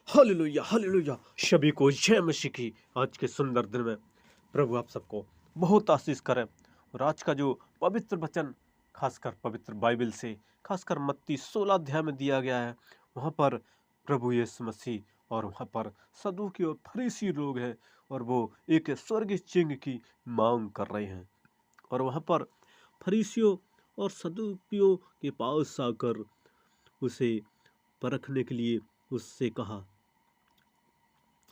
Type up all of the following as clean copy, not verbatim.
Hallelujah hallelujah. सभी को जय मसीह की। आज के सुंदर दिन में प्रभु आप सबको बहुत आशीष करें। और आज का जो पवित्र वचन खासकर पवित्र बाइबल से खासकर मत्ती 16 अध्याय में दिया गया है, वहाँ पर प्रभु यीशु मसीह और वहाँ पर सदूकी और फरीसी लोग हैं और वो एक स्वर्गीय चिन्ह की मांग कर रहे हैं। और वहाँ पर फरीसियों और सदूकियों के पास आकर उसे परखने के लिए उससे कहा,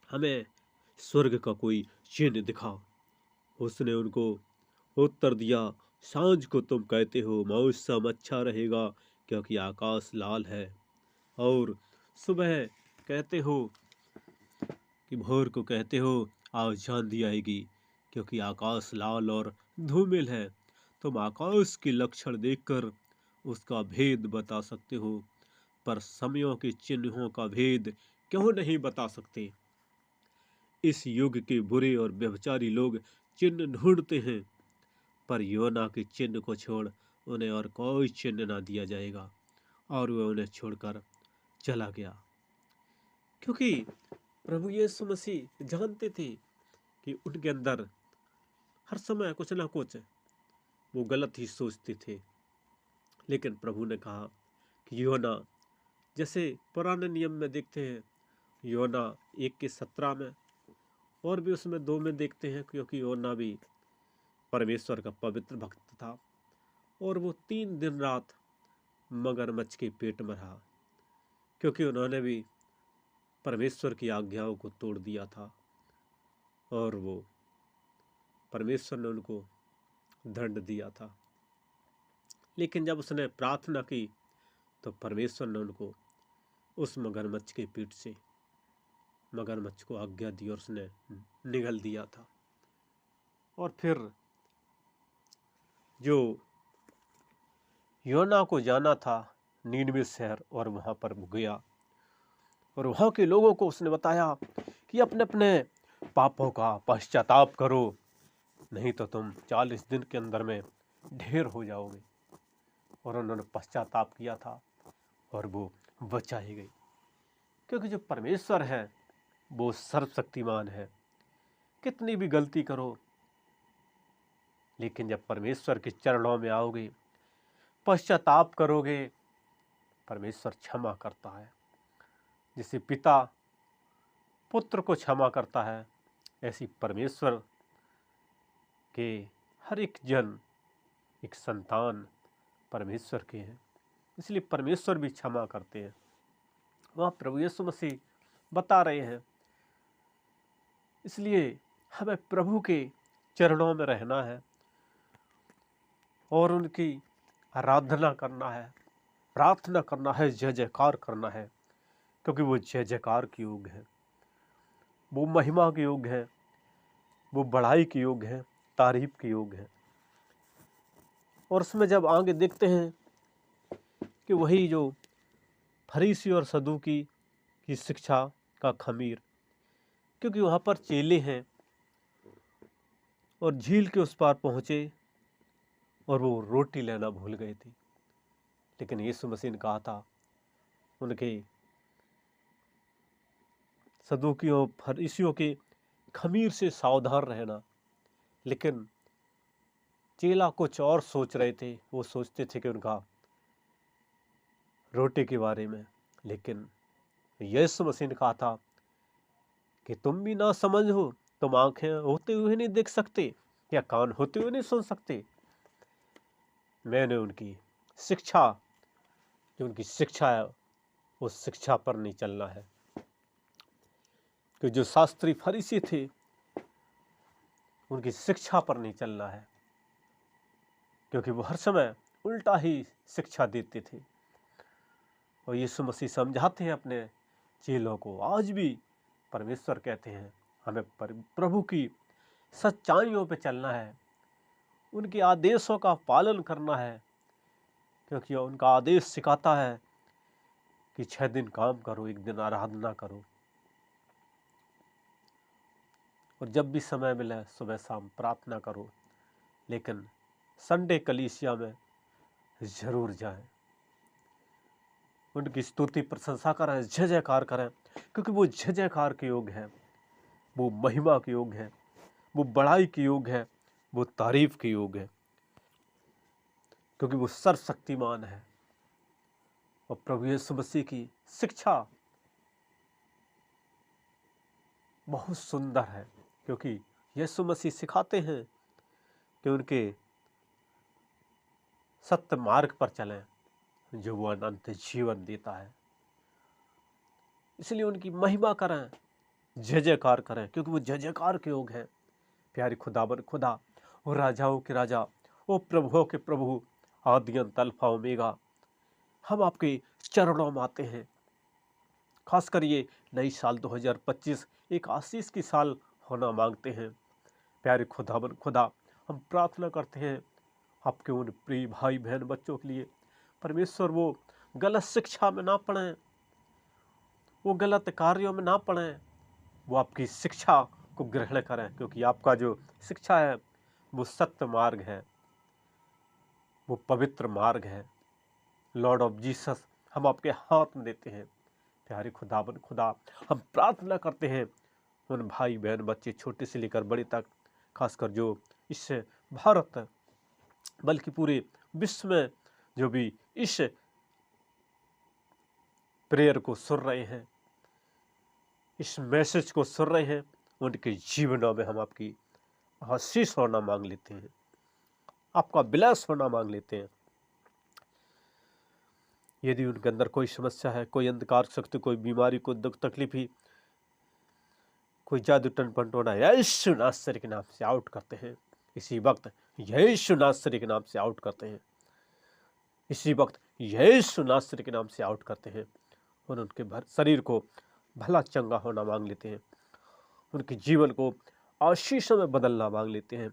हमें स्वर्ग का कोई चिन्ह दिखाओ। उसने उनको उत्तर दिया, सांझ को तुम कहते हो मौसम अच्छा रहेगा क्योंकि आकाश लाल है, और सुबह कहते हो कि भोर को कहते हो आज आंधी आएगी क्योंकि आकाश लाल और धूमिल है। तुम आकाश के लक्षण देखकर उसका भेद बता सकते हो, पर समयों के चिन्हों का भेद क्यों नहीं बता सकते। इस युग के बुरे और व्यभिचारी लोग चिन्ह ढूंढते हैं, पर योना के चिन्ह को छोड़ उन्हें और कोई चिन्ह ना दिया जाएगा। और वह उन्हें छोड़कर चला गया, क्योंकि प्रभु यीशु मसीह जानते थे कि उनके अंदर हर समय कुछ ना कुछ वो गलत ही सोचते थे। लेकिन प्रभु ने कहा कि योना, जैसे पुराने नियम में देखते हैं, योना 1:17 में और भी उसमें 2 में देखते हैं, क्योंकि योना भी परमेश्वर का पवित्र भक्त था और वो 3 दिन रात मगरमच्छ के पेट में रहा, क्योंकि उन्होंने भी परमेश्वर की आज्ञाओं को तोड़ दिया था और वो परमेश्वर ने उनको दंड दिया था। लेकिन जब उसने प्रार्थना की तो परमेश्वर ने उनको उस मगरमच्छ के पेट से मगरमच्छ को आज्ञा दी और उसने निगल दिया था। और फिर जो योना को जाना था नीनवे शहर, और वहाँ पर गया और वहाँ के लोगों को उसने बताया कि अपने अपने पापों का पश्चाताप करो, नहीं तो तुम 40 दिन के अंदर में ढेर हो जाओगे। और उन्होंने पश्चाताप किया था और वो बचाई गई, क्योंकि जो परमेश्वर है वो सर्वशक्तिमान है। कितनी भी गलती करो, लेकिन जब परमेश्वर के चरणों में आओगे, पश्चाताप करोगे, परमेश्वर क्षमा करता है। जैसे पिता पुत्र को क्षमा करता है, ऐसी परमेश्वर के हर एक जन, एक संतान परमेश्वर के हैं, इसलिए परमेश्वर भी क्षमा करते हैं। वहाँ प्रभु यीशु मसीह बता रहे हैं। इसलिए हमें प्रभु के चरणों में रहना है और उनकी आराधना करना है, प्रार्थना करना है, जय जयकार करना है, क्योंकि वो जय जयकार के योग है, वो महिमा के योग है, वो बढ़ाई के योग है, तारीफ के योग है। और उसमें जब आगे देखते हैं कि वही जो फरीसी और सदूकी की शिक्षा का खमीर, क्योंकि वहाँ पर चेले हैं और झील के उस पार पहुँचे और वो रोटी लेना भूल गए थे। लेकिन यीशु मसीह ने कहा था उनके सदूकियों फरीसियों के खमीर से सावधान रहना। लेकिन चेला कुछ और सोच रहे थे, वो सोचते थे कि उनका रोटी के बारे में। लेकिन यीशु मसीह ने कहा था कि तुम भी ना समझ हो, तुम आंखें होते हुए नहीं देख सकते या कान होते हुए नहीं सुन सकते। मैंने उनकी शिक्षा, जो उनकी शिक्षा है, उस शिक्षा पर नहीं चलना है। कि जो शास्त्री फरीसी थे, उनकी शिक्षा पर नहीं चलना है, क्योंकि वो हर समय उल्टा ही शिक्षा देते थे। और यीशु मसीह समझाते हैं अपने चेलों को। आज भी परमेश्वर कहते हैं हमें प्रभु की सच्चाइयों पे चलना है, उनके आदेशों का पालन करना है, क्योंकि उनका आदेश सिखाता है कि 6 दिन काम करो, 1 दिन आराधना करो। और जब भी समय मिले सुबह शाम प्रार्थना करो, लेकिन संडे कलीसिया में ज़रूर जाएं। उनकी स्तुति प्रशंसा करें, जय जयकार करें, क्योंकि वो जय जयकार के योग्य है, वो महिमा के योग्य है, वो बड़ाई के योग्य है, वो तारीफ के योग्य है, क्योंकि वो सर्वशक्तिमान है। और प्रभु यीशु मसीह की शिक्षा बहुत सुंदर है, क्योंकि यीशु मसीह सिखाते हैं कि उनके सत्य मार्ग पर चलें जो वो अनंत जीवन देता है। इसलिए उनकी महिमा करें, जय जयकार करें, क्योंकि वो जय जयकार के योग्य हैं। प्यारे खुदावन खुदा, वो राजाओं के राजा, वो प्रभुओं के प्रभु, आदि अंत अल्फा ओमेगा, हम आपके चरणों में आते हैं। खासकर ये नई साल 2025 एक आशीष की साल होना मांगते हैं। प्यारे खुदावन खुदा, हम प्रार्थना करते हैं आपके उन प्रिय भाई बहन बच्चों के लिए। परमेश्वर वो गलत शिक्षा में ना पड़ें, वो गलत कार्यों में ना पड़ें, वो आपकी शिक्षा को ग्रहण करें, क्योंकि आपका जो शिक्षा है वो सत्य मार्ग है, वो पवित्र मार्ग है। लॉर्ड ऑफ जीसस, हम आपके हाथ में देते हैं। प्यारे खुदावन खुदा, हम प्रार्थना करते हैं उन भाई बहन बच्चे, छोटे से लेकर बड़े तक, खासकर जो इस भारत बल्कि पूरे विश्व में जो भी इस प्रेयर को सुन रहे हैं, इस मैसेज को सुन रहे हैं, उनके जीवनों में हम आपकी आशीष होना मांग लेते हैं, आपका विलास होना मांग लेते हैं। यदि उनके अंदर कोई समस्या है, कोई अंधकार शक्ति, कोई बीमारी, कोई दुख तकलीफ ही, कोई जादू टन पंटोना, यीशु नासरी के नाम से आउट करते हैं। इसी वक्त यीशु नासरी के नाम से आउट करते हैं। इसी वक्त यीशु नासरी के नाम से आउट करते हैं और उनके शरीर को भला चंगा होना मांग लेते हैं। उनके जीवन को आशीषों में बदलना मांग लेते हैं।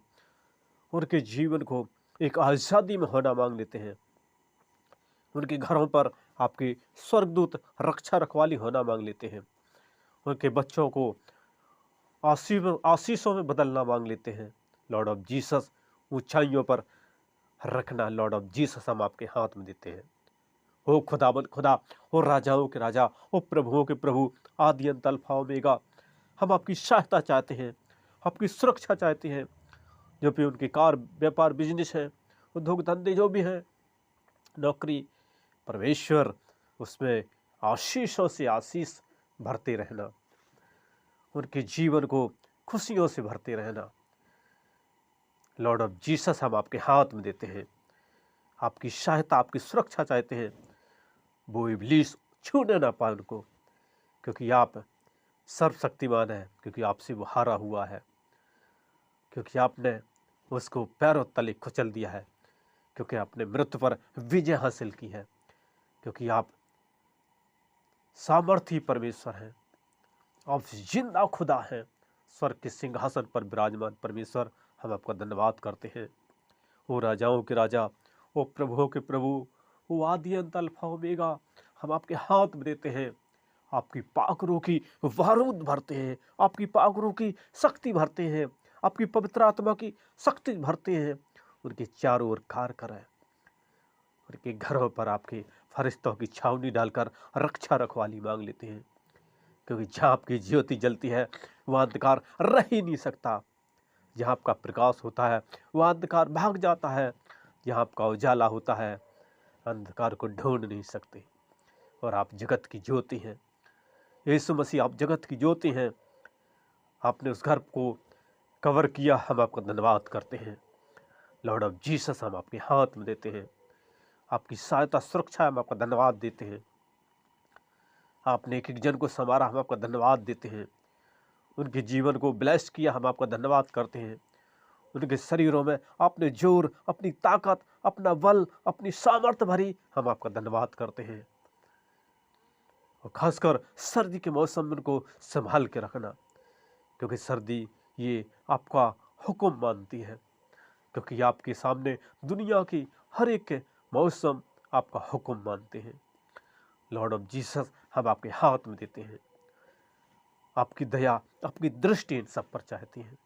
उनके जीवन को एक आज़ादी में होना मांग लेते हैं। उनके घरों पर आपकी स्वर्गदूत रक्षा रखवाली होना मांग लेते हैं। उनके बच्चों को आशीषों में बदलना मांग लेते हैं। लॉर्ड ऑफ जीसस, ऊंचाइयों पर रखना, लॉर्ड ऑफ जीसस, हम आपके हाथ में देते हैं। हो खुदाबंद खुदा, हो राजाओं के राजा, हो प्रभुओं के प्रभु, आदि अंत अल्फा ओमेगा, हम आपकी सहायता चाहते हैं, आपकी सुरक्षा चाहते हैं। जो भी उनके कार व्यापार बिजनेस है, उद्योग धंधे जो भी हैं, नौकरी, परमेश्वर उसमें आशीषों से आशीष भरते रहना, उनके जीवन को खुशियों से भरते रहना। लॉर्ड ऑफ जीसस, हम आपके हाथ में देते हैं, आपकी सहायता, आपकी सुरक्षा चाहते हैं। वो इब्लीस छूने ना पाए उनको, क्योंकि आप सर्वशक्तिमान है, क्योंकि आपसे वो हारा हुआ है, क्योंकि आपने उसको पैरों तले कुचल दिया है, क्योंकि आपने मृत्यु पर विजय हासिल की है, क्योंकि आप सामर्थी परमेश्वर हैं, आप जिंदा खुदा हैं, स्वर्ग के सिंहासन पर विराजमान परमेश्वर। हम आपका धन्यवाद करते हैं। वो राजाओं के राजा, वो प्रभुओं के प्रभु, वो आदि अंत अल्फा ओमेगा, हम आपके हाथ में देते हैं। आपकी पाकरों की बारूद भरते हैं, आपकी पाकरों की शक्ति भरते हैं, आपकी पवित्र आत्मा की शक्ति भरते हैं। उनके चारों ओर कार्य करें, उनके घरों पर आपके फरिश्तों की छावनी डालकर रक्षा रखवाली मांग लेते हैं, क्योंकि जहाँ आपकी ज्योति जलती है वहाँ अंधकार रह ही नहीं सकता। जहाँ आपका प्रकाश होता है वहाँ अंधकार भाग जाता है। जहाँ आपका उजाला होता है अंधकार को ढूंढ नहीं सकते। और आप जगत की ज्योति हैं, यीशु मसीह, आप जगत की ज्योति हैं। आपने उस घर को कवर किया, हम आपका धन्यवाद करते हैं। लॉर्ड ऑफ जीसस, हम आपके हाथ में देते हैं, आपकी सहायता सुरक्षा, हम आपका धन्यवाद देते हैं। आपने एक एक जन को संवारा, हम आपका धन्यवाद देते हैं। उनके जीवन को ब्लेस किया, हम आपका धन्यवाद करते हैं। उनके शरीरों में आपने जोर, अपनी ताकत, अपना बल, अपनी सामर्थ्य भरी, हम आपका धन्यवाद करते हैं। और खासकर सर्दी के मौसम में उनको संभाल के रखना, क्योंकि सर्दी ये आपका हुक्म मानती है, क्योंकि आपके सामने दुनिया की हर एक मौसम आपका हुक्म मानते हैं। लॉर्ड ऑफ जीसस, हम आपके हाथ में देते हैं। आपकी दया, आपकी दृष्टि इन सब पर चाहती है।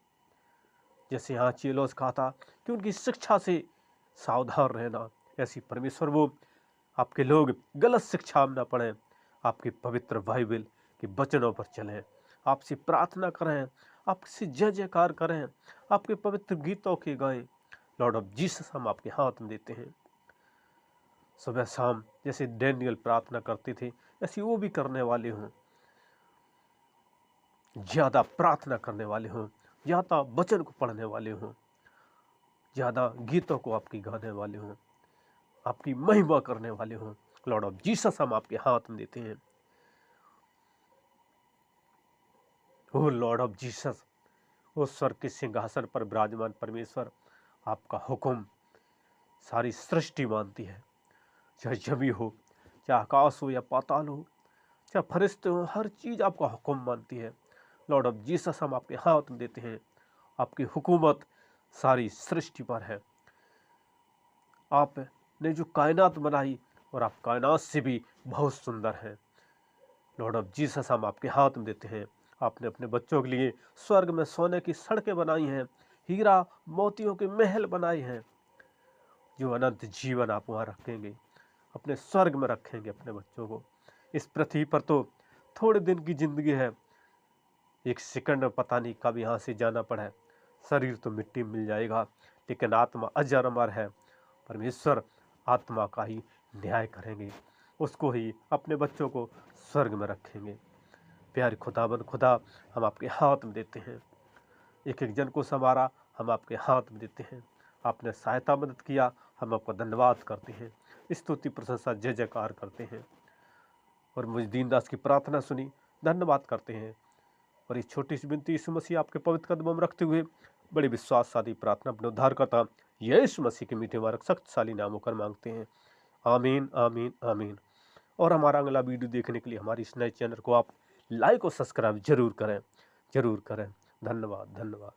जैसे यहाँ चेलों से कहा था कि उनकी शिक्षा से सावधान रहना, ऐसी परमेश्वर वो आपके लोग गलत शिक्षा में न पड़ें, आपकी पवित्र बाइबल के वचनों पर चलें, आपसे प्रार्थना करें, आपसे जय जयकार करें, आपके पवित्र गीतों के गाएं। लॉर्ड ऑफ जीसस हम आपके हाथ में देते हैं। सुबह शाम जैसे डैनियल प्रार्थना करते थे, ऐसे वो भी करने वाले हों, ज़्यादा प्रार्थना करने वाले हों, ज़्यादा वचन को पढ़ने वाले हों, ज़्यादा गीतों को आपकी गाने वाले हों, आपकी महिमा करने वाले हों। लॉर्ड ऑफ जीसस हम आपके हाथ में देते हैं। ओ लॉर्ड ऑफ जीसस, ओ स्वर्ग के सिंहासन पर विराजमान परमेश्वर, आपका हुक्म सारी सृष्टि मानती है, चाहे जमी हो, चाहे आकाश हो या पाताल हो, चाहे फरिश्ते हो, हर चीज़ आपका हुक्म मानती है। लॉर्ड ऑफ जीसस हम आपके हाथ में देते हैं। आपकी हुकूमत सारी सृष्टि पर है। आपने जो कायनात बनाई और आप कायनात से भी बहुत सुंदर हैं। लॉर्ड ऑफ जीसस हम आपके हाथ में देते हैं। आपने अपने बच्चों के लिए स्वर्ग में सोने की सड़कें बनाई हैं, हीरा मोतियों के महल बनाए हैं, जो अनंत जीवन आप वहाँ रखेंगे, अपने स्वर्ग में रखेंगे अपने बच्चों को। इस पृथ्वी पर तो थोड़े दिन की जिंदगी है, एक सेकंड में पता नहीं कब यहाँ से जाना पड़े। शरीर तो मिट्टी में मिल जाएगा, लेकिन आत्मा अजर अमर है। परमेश्वर आत्मा का ही न्याय करेंगे, उसको ही अपने बच्चों को स्वर्ग में रखेंगे। प्यारे खुदाबंद खुदा, हम आपके हाथ में देते हैं। एक एक जन को संवारा, हम आपके हाथ में देते हैं। आपने सहायता मदद किया, हम आपका धन्यवाद करते हैं, स्तुति प्रशंसा जय जयकार करते हैं। और मुझ दीनदास की प्रार्थना सुनी, धन्यवाद करते हैं। और इस छोटी सी विनती यीशु मसीह आपके पवित्र कदमों में रखते हुए बड़ी विश्वास सादी प्रार्थना अपने उद्धारकर्ता यीशु मसीह के मीठे मार्ग शक्तिशाली नामों कर मांगते हैं। आमीन आमीन आमीन। और हमारा अगला वीडियो देखने के लिए हमारे इस नए चैनल को आप लाइक और सब्सक्राइब जरूर करें, जरूर करें। धन्यवाद धन्यवाद।